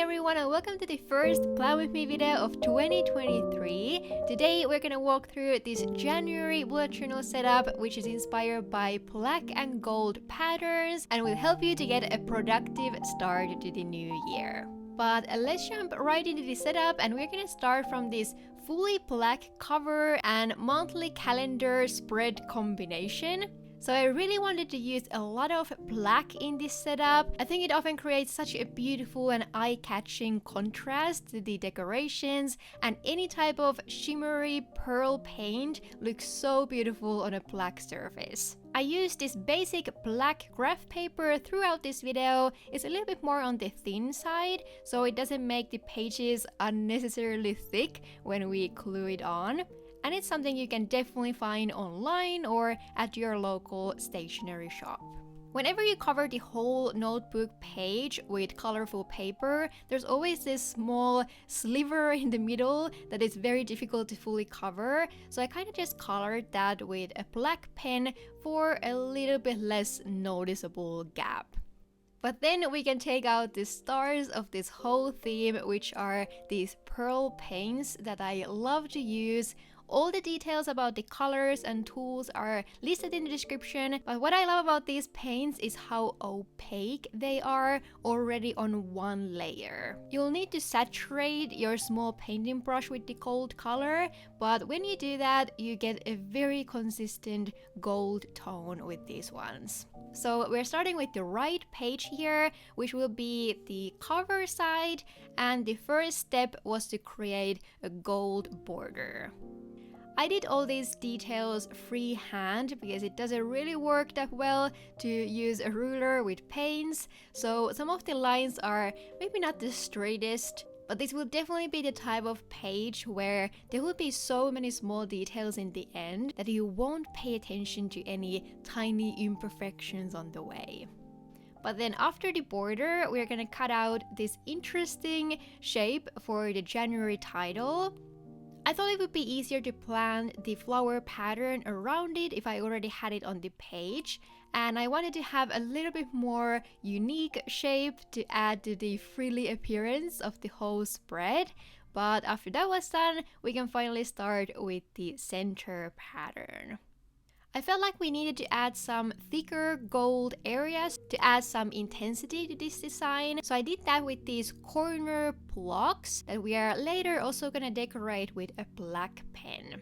everyone and welcome to the first Plan With Me video of 2023. Today we're gonna walk through this January bullet journal setup which is inspired by black and gold patterns and will help you to get a productive start to the new year. But let's jump right into the setup and we're gonna start from this fully black cover and monthly calendar spread combination. So I really wanted to use a lot of black in this setup. I think it often creates such a beautiful and eye-catching contrast to the decorations, and any type of shimmery pearl paint looks so beautiful on a black surface. I used this basic black graph paper throughout this video. It's a little bit more on the thin side, so it doesn't make the pages unnecessarily thick when we glue it on. And it's something you can definitely find online or at your local stationery shop. Whenever you cover the whole notebook page with colorful paper, there's always this small sliver in the middle that is very difficult to fully cover. So I kind of just colored that with a black pen for a little bit less noticeable gap. But then we can take out the stars of this whole theme, which are these pearl paints that I love to use. All the details about the colors and tools are listed in the description, but what I love about these paints is how opaque they are already on one layer. You'll need to saturate your small painting brush with the gold color, but when you do that, you get a very consistent gold tone with these ones. So we're starting with the right page here, which will be the cover side, and the first step was to create a gold border. I did all these details freehand because it doesn't really work that well to use a ruler with paints, so some of the lines are maybe not the straightest, but this will definitely be the type of page where there will be so many small details in the end that you won't pay attention to any tiny imperfections on the way. But then after the border, we're gonna cut out this interesting shape for the January title. I thought it would be easier to plan the flower pattern around it if I already had it on the page, and I wanted to have a little bit more unique shape to add to the frilly appearance of the whole spread. But after that was done, we can finally start with the center pattern. I felt like we needed to add some thicker gold areas to add some intensity to this design. So I did that with these corner blocks that we are later also gonna decorate with a black pen.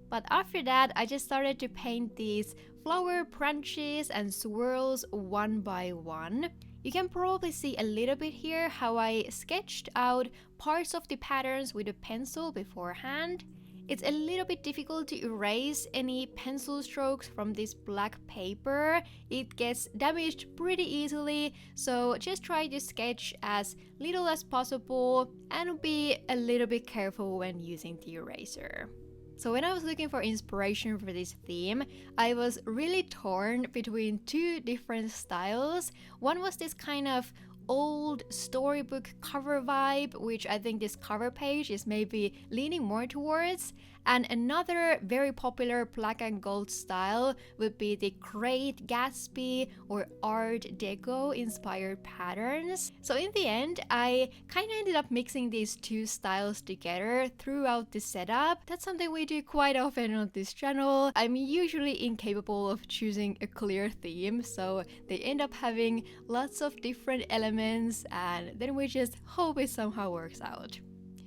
But after that, I just started to paint these flower branches and swirls one by one. You can probably see a little bit here how I sketched out parts of the patterns with a pencil beforehand. It's a little bit difficult to erase any pencil strokes from this black paper. It gets damaged pretty easily, so just try to sketch as little as possible and be a little bit careful when using the eraser. So when I was looking for inspiration for this theme, I was really torn between two different styles. One was this kind of old storybook cover vibe, which I think this cover page is maybe leaning more towards, and another very popular black and gold style would be the Great Gatsby or Art Deco inspired patterns. So in the end, I kind of ended up mixing these two styles together throughout the setup. That's something we do quite often on this channel. I'm usually incapable of choosing a clear theme, so they end up having lots of different elements and then we just hope it somehow works out.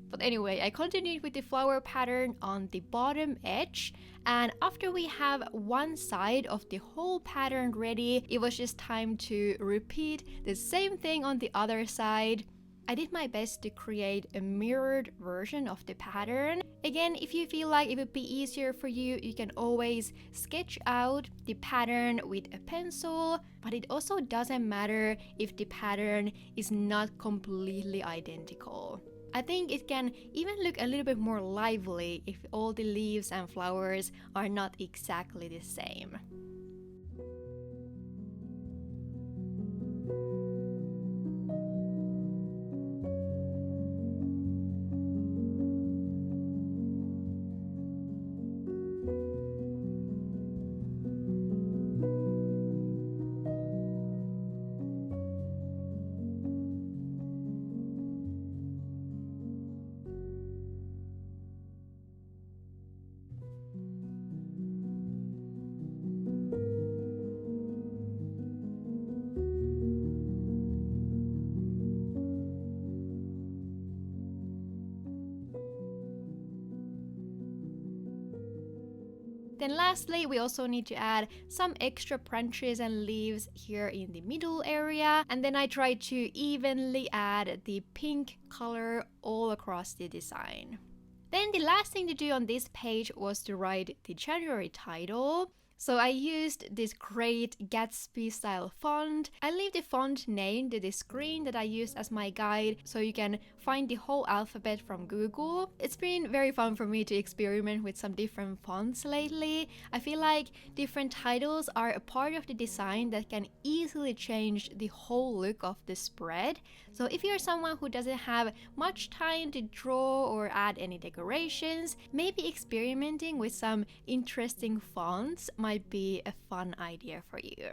But anyway, I continued with the flower pattern on the bottom edge, and after we have one side of the whole pattern ready, it was just time to repeat the same thing on the other side. I did my best to create a mirrored version of the pattern. Again, if you feel like it would be easier for you, you can always sketch out the pattern with a pencil, but it also doesn't matter if the pattern is not completely identical. I think it can even look a little bit more lively if all the leaves and flowers are not exactly the same. Then lastly, we also need to add some extra branches and leaves here in the middle area. And then I try to evenly add the pink color all across the design. Then the last thing to do on this page was to write the January title. So I used this great Gatsby style font. I leave the font name to the screen that I used as my guide so you can find the whole alphabet from Google. It's been very fun for me to experiment with some different fonts lately. I feel like different titles are a part of the design that can easily change the whole look of the spread. So if you're someone who doesn't have much time to draw or add any decorations, maybe experimenting with some interesting fonts might be a fun idea for you.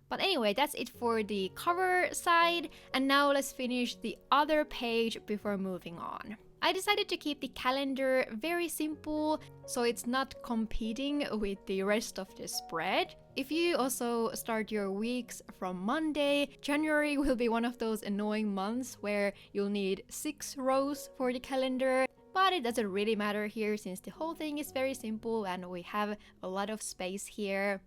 But anyway, that's it for the cover side, and now let's finish the other page before moving on. I decided to keep the calendar very simple so it's not competing with the rest of the spread. If you also start your weeks from Monday, January will be one of those annoying months where you'll need 6 rows for the calendar. But it doesn't really matter here since the whole thing is very simple and we have a lot of space here.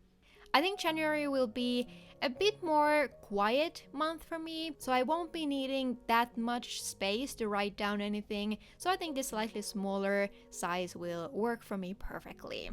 I think January will be a bit more quiet month for me, so I won't be needing that much space to write down anything, so I think this slightly smaller size will work for me perfectly.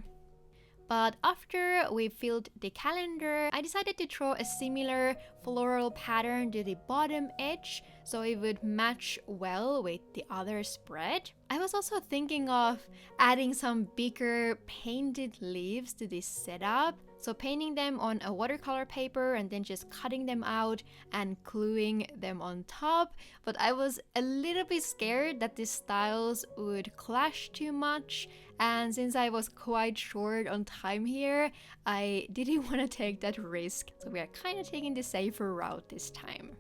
But after we filled the calendar, I decided to draw a similar floral pattern to the bottom edge so it would match well with the other spread. I was also thinking of adding some bigger painted leaves to this setup. So painting them on a watercolor paper and then just cutting them out and gluing them on top. But I was a little bit scared that these styles would clash too much. And since I was quite short on time here, I didn't want to take that risk. So we are kind of taking the safer route this time.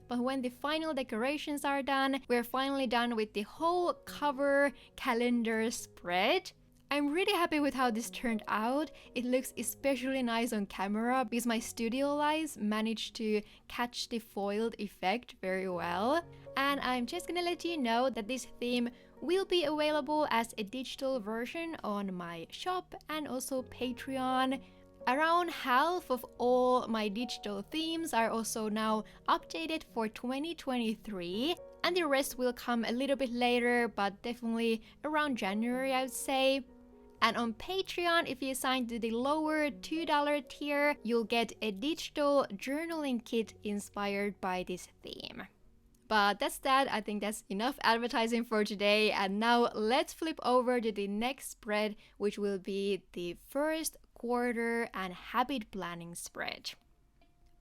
But when the final decorations are done, we're finally done with the whole cover calendar spread. I'm really happy with how this turned out. It looks especially nice on camera because my studio lights managed to catch the foiled effect very well. And I'm just gonna let you know that this theme will be available as a digital version on my shop and also Patreon. Around half of all my digital themes are also now updated for 2023. And the rest will come a little bit later, but definitely around January, I would say. And on Patreon, if you sign to the lower $2 tier, you'll get a digital journaling kit inspired by this theme. But that's that. I think that's enough advertising for today. And now let's flip over to the next spread, which will be the first quarter and habit planning spread.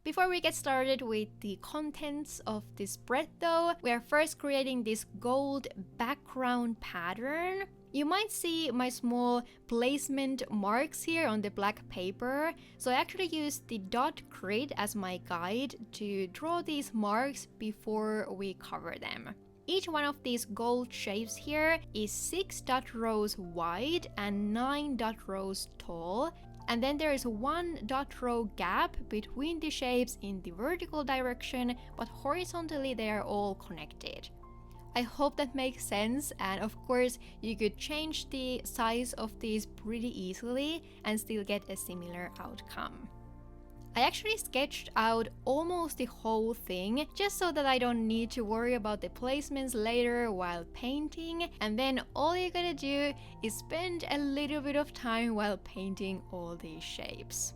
Before we get started with the contents of this spread though, we are first creating this gold background pattern. You might see my small placement marks here on the black paper. So I actually used the dot grid as my guide to draw these marks before we cover them. Each one of these gold shapes here is 6 dot rows wide and 9 dot rows tall. And then there is 1 dot row gap between the shapes in the vertical direction, but horizontally they are all connected. I hope that makes sense, and of course you could change the size of these pretty easily and still get a similar outcome. I actually sketched out almost the whole thing just so that I don't need to worry about the placements later while painting, and then all you gotta do is spend a little bit of time while painting all these shapes.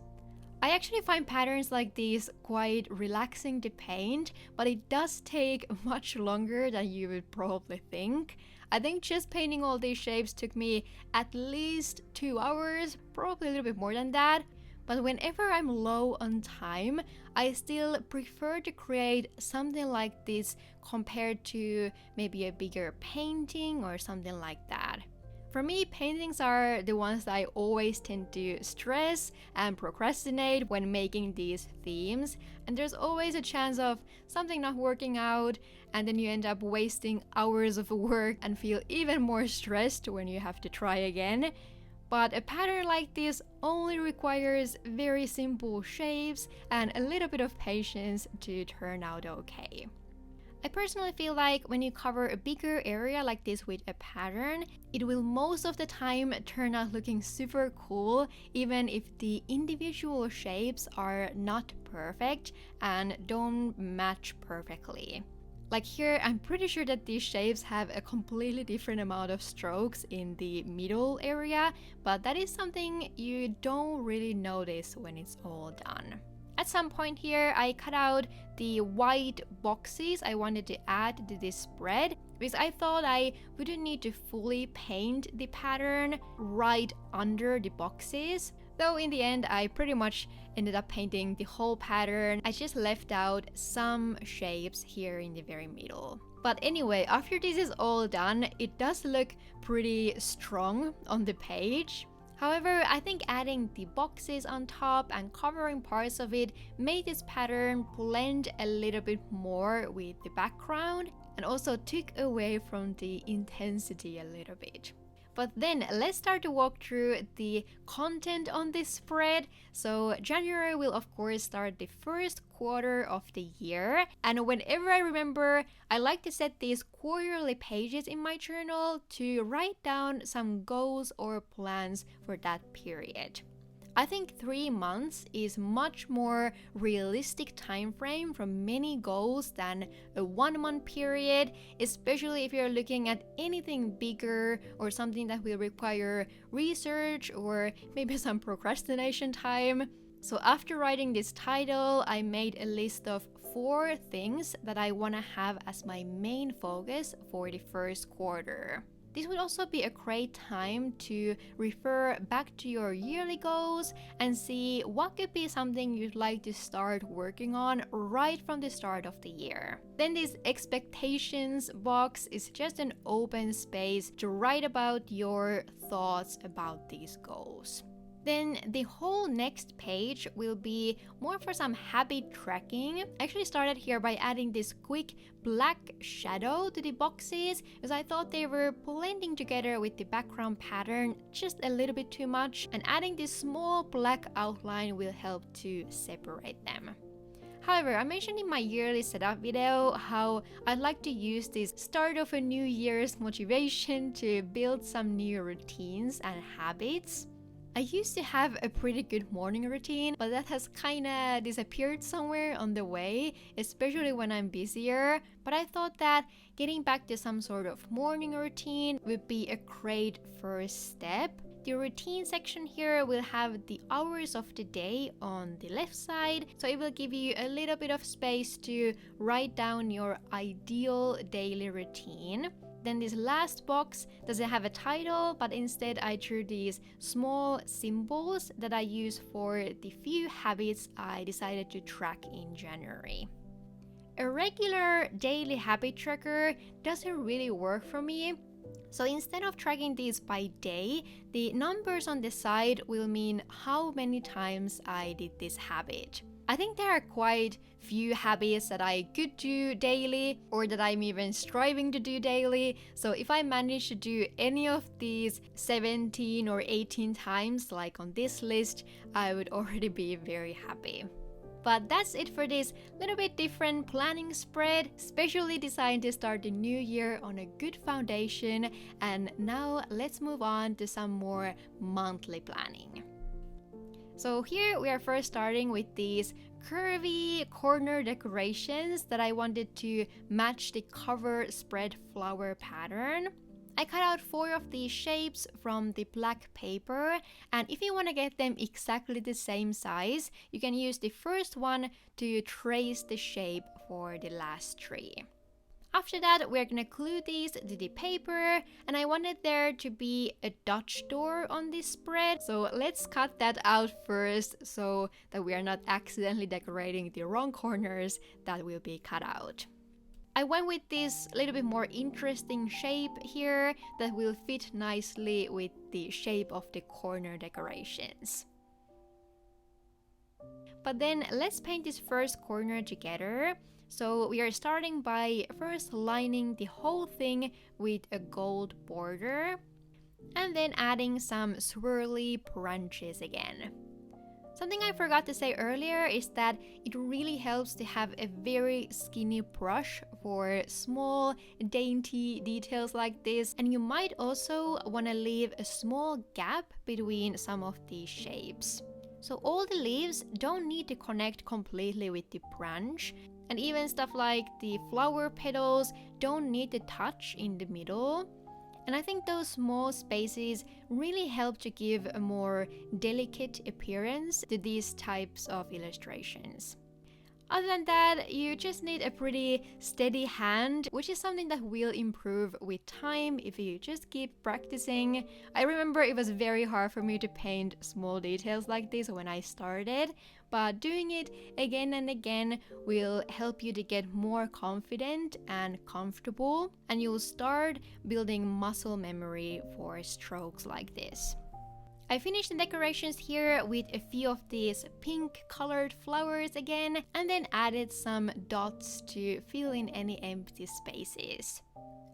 I actually find patterns like these quite relaxing to paint, but it does take much longer than you would probably think. I think just painting all these shapes took me at least 2 hours, probably a little bit more than that. But whenever I'm low on time, I still prefer to create something like this compared to maybe a bigger painting or something like that. For me, paintings are the ones that I always tend to stress and procrastinate when making these themes, and there's always a chance of something not working out, and then you end up wasting hours of work and feel even more stressed when you have to try again. But a pattern like this only requires very simple shapes and a little bit of patience to turn out okay. I personally feel like when you cover a bigger area like this with a pattern, it will most of the time turn out looking super cool, even if the individual shapes are not perfect and don't match perfectly. Like here, I'm pretty sure that these shapes have a completely different amount of strokes in the middle area, but that is something you don't really notice when it's all done. At some point here, I cut out the white boxes I wanted to add to this spread because I thought I wouldn't need to fully paint the pattern right under the boxes. Though in the end, I pretty much ended up painting the whole pattern. I just left out some shapes here in the very middle. But anyway, after this is all done, it does look pretty strong on the page. However, I think adding the boxes on top and covering parts of it made this pattern blend a little bit more with the background and also took away from the intensity a little bit. But then let's start to walk through the content on this spread. So January will of course start the first quarter of the year, and whenever I remember, I like to set these quarterly pages in my journal to write down some goals or plans for that period. I think 3 months is much more realistic time frame for many goals than a 1 month period, especially if you're looking at anything bigger or something that will require research or maybe some procrastination time. So after writing this title, I made a list of 4 things that I want to have as my main focus for the first quarter. This would also be a great time to refer back to your yearly goals and see what could be something you'd like to start working on right from the start of the year. Then this expectations box is just an open space to write about your thoughts about these goals. Then the whole next page will be more for some habit tracking. I actually started here by adding this quick black shadow to the boxes because I thought they were blending together with the background pattern just a little bit too much, and adding this small black outline will help to separate them. However, I mentioned in my yearly setup video how I'd like to use this start of a new year's motivation to build some new routines and habits. I used to have a pretty good morning routine, but that has kinda disappeared somewhere on the way, especially when I'm busier. But I thought that getting back to some sort of morning routine would be a great first step. The routine section here will have the hours of the day on the left side, so it will give you a little bit of space to write down your ideal daily routine. Then this last box doesn't have a title, but instead I drew these small symbols that I use for the few habits I decided to track in January. A regular daily habit tracker doesn't really work for me. So instead of tracking these by day, the numbers on the side will mean how many times I did this habit. I think there are quite few habits that I could do daily or that I'm even striving to do daily. So if I manage to do any of these 17 or 18 times like on this list, I would already be very happy. But that's it for this little bit different planning spread, specially designed to start the new year on a good foundation. And now let's move on to some more monthly planning. So here we are first starting with these curvy corner decorations that I wanted to match the cover spread flower pattern. I cut out 4 of these shapes from the black paper, and if you want to get them exactly the same size, you can use the first one to trace the shape for the last 3. After that, we're gonna glue these to the paper, and I wanted there to be a Dutch door on this spread. So let's cut that out first so that we are not accidentally decorating the wrong corners that will be cut out. I went with this little bit more interesting shape here that will fit nicely with the shape of the corner decorations. But then let's paint this first corner together. So we are starting by first lining the whole thing with a gold border and then adding some swirly branches again. Something I forgot to say earlier is that it really helps to have a very skinny brush for small, dainty details like this, and you might also want to leave a small gap between some of these shapes. So all the leaves don't need to connect completely with the branch, and even stuff like the flower petals don't need to touch in the middle. And I think those small spaces really help to give a more delicate appearance to these types of illustrations. Other than that, you just need a pretty steady hand, which is something that will improve with time if you just keep practicing. I remember it was very hard for me to paint small details like this when I started, but doing it again and again will help you to get more confident and comfortable, and you'll start building muscle memory for strokes like this. I finished the decorations here with a few of these pink colored flowers again, and then added some dots to fill in any empty spaces.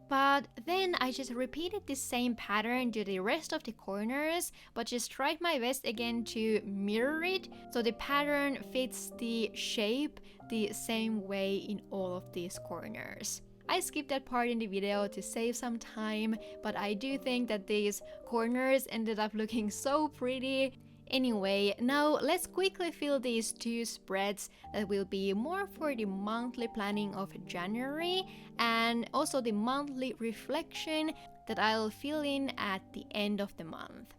But then I just repeated the same pattern to the rest of the corners, but just tried my best again to mirror it so the pattern fits the shape the same way in all of these corners. I skipped that part in the video to save some time, but I do think that these corners ended up looking so pretty. Anyway, now let's quickly fill these two spreads that will be more for the monthly planning of January and also the monthly reflection that I'll fill in at the end of the month.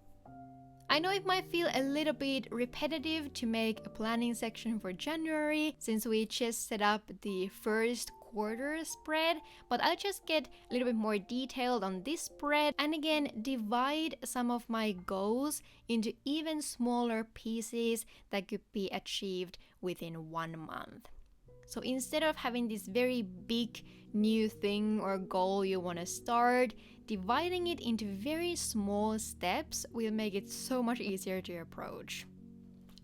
I know it might feel a little bit repetitive to make a planning section for January since we just set up the first quarter spread, but I'll just get a little bit more detailed on this spread and again divide some of my goals into even smaller pieces that could be achieved within 1 month. So instead of having this very big new thing or goal you want to start, dividing it into very small steps will make it so much easier to approach.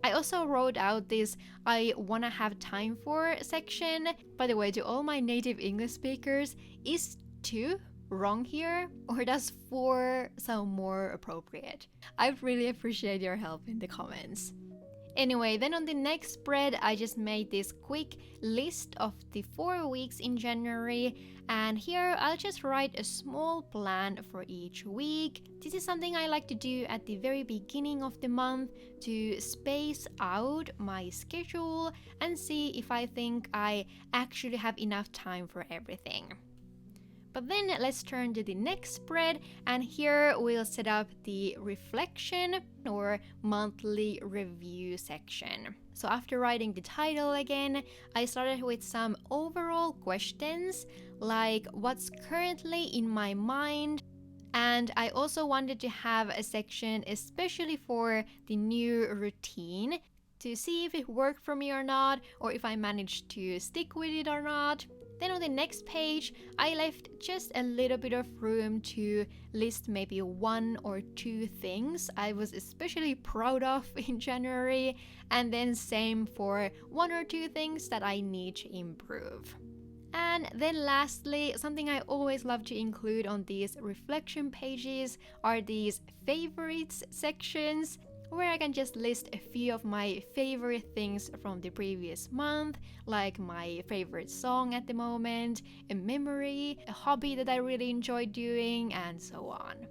I also wrote out this I wanna have time for section. By the way, to all my native English speakers, is to wrong here or does for sound more appropriate? I'd really appreciate your help in the comments. Anyway, then on the next spread, I just made this quick list of the 4 weeks in January, and here I'll just write a small plan for each week. This is something I like to do at the very beginning of the month to space out my schedule and see if I think I actually have enough time for everything. But then let's turn to the next spread, and here we'll set up the reflection or monthly review section. So after writing the title again, I started with some overall questions like what's currently in my mind, and I also wanted to have a section especially for the new routine to see if it worked for me or not, or if I managed to stick with it or not. Then on the next page, I left just a little bit of room to list maybe 1 or 2 things I was especially proud of in January, and then same for 1 or 2 things that I need to improve. And then lastly, something I always love to include on these reflection pages are these favorites sections, where I can just list a few of my favorite things from the previous month, like my favorite song at the moment, a memory, a hobby that I really enjoy doing, and so on.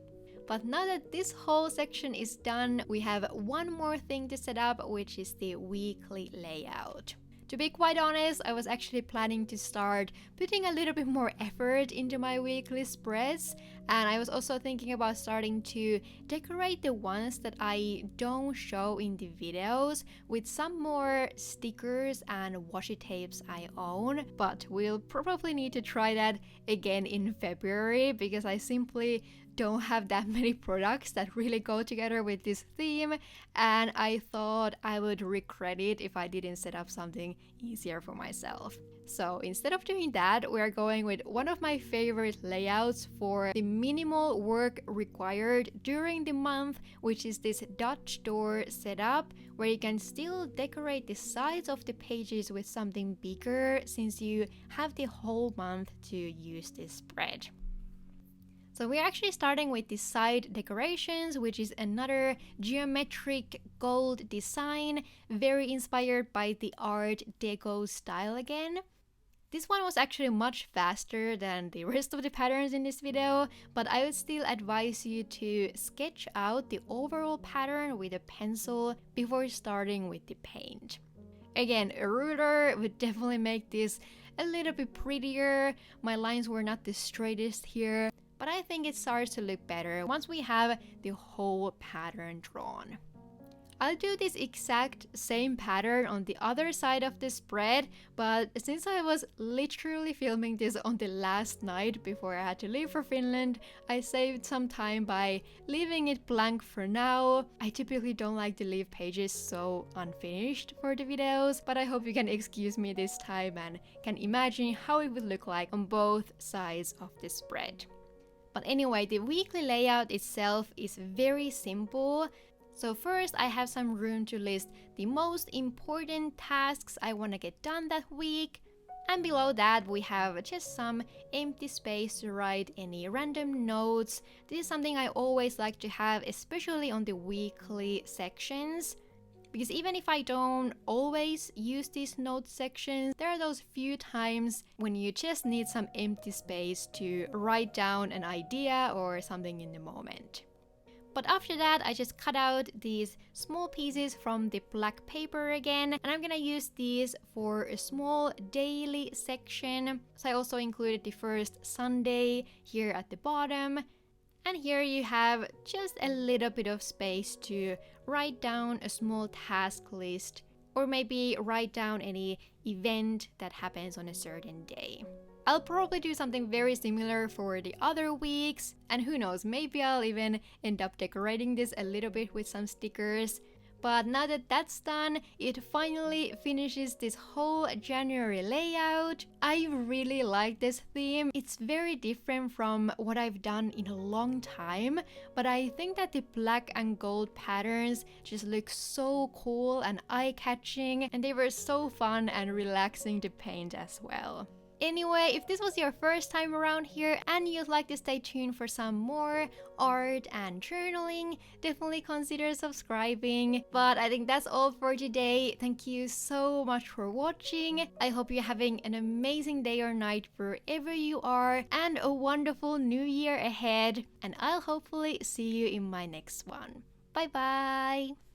But now that this whole section is done, we have one more thing to set up, which is the weekly layout. To be quite honest, I was actually planning to start putting a little bit more effort into my weekly spreads, and I was also thinking about starting to decorate the ones that I don't show in the videos with some more stickers and washi tapes I own, but we'll probably need to try that again in February because I simply don't have that many products that really go together with this theme, and I thought I would regret it if I didn't set up something easier for myself. So instead of doing that, we're going with one of my favorite layouts for the minimal work required during the month, which is this Dutch door setup where you can still decorate the sides of the pages with something bigger since you have the whole month to use this spread. So we're actually starting with the side decorations, which is another geometric gold design, very inspired by the Art Deco style again. This one was actually much faster than the rest of the patterns in this video, but I would still advise you to sketch out the overall pattern with a pencil before starting with the paint. Again, a ruler would definitely make this a little bit prettier. My lines were not the straightest here, but I think it starts to look better once we have the whole pattern drawn. I'll do this exact same pattern on the other side of the spread, but since I was literally filming this on the last night before I had to leave for Finland, I saved some time by leaving it blank for now. I typically don't like to leave pages so unfinished for the videos, but I hope you can excuse me this time and can imagine how it would look like on both sides of the spread. But anyway, the weekly layout itself is very simple. So first I have some room to list the most important tasks I want to get done that week. And below that we have just some empty space to write any random notes. This is something I always like to have, especially on the weekly sections. Because even if I don't always use these note sections, there are those few times when you just need some empty space to write down an idea or something in the moment. But after that, I just cut out these small pieces from the black paper again, and I'm gonna use these for a small daily section. So I also included the first Sunday here at the bottom. And here you have just a little bit of space to write down a small task list, or maybe write down any event that happens on a certain day. I'll probably do something very similar for the other weeks, and who knows, maybe I'll even end up decorating this a little bit with some stickers. But now that that's done, it finally finishes this whole January layout. I really like this theme. It's very different from what I've done in a long time, but I think that the black and gold patterns just look so cool and eye-catching, and they were so fun and relaxing to paint as well. Anyway, if this was your first time around here and you'd like to stay tuned for some more art and journaling, definitely consider subscribing. But I think that's all for today. Thank you so much for watching. I hope you're having an amazing day or night wherever you are, and a wonderful new year ahead. And I'll hopefully see you in my next one. Bye bye!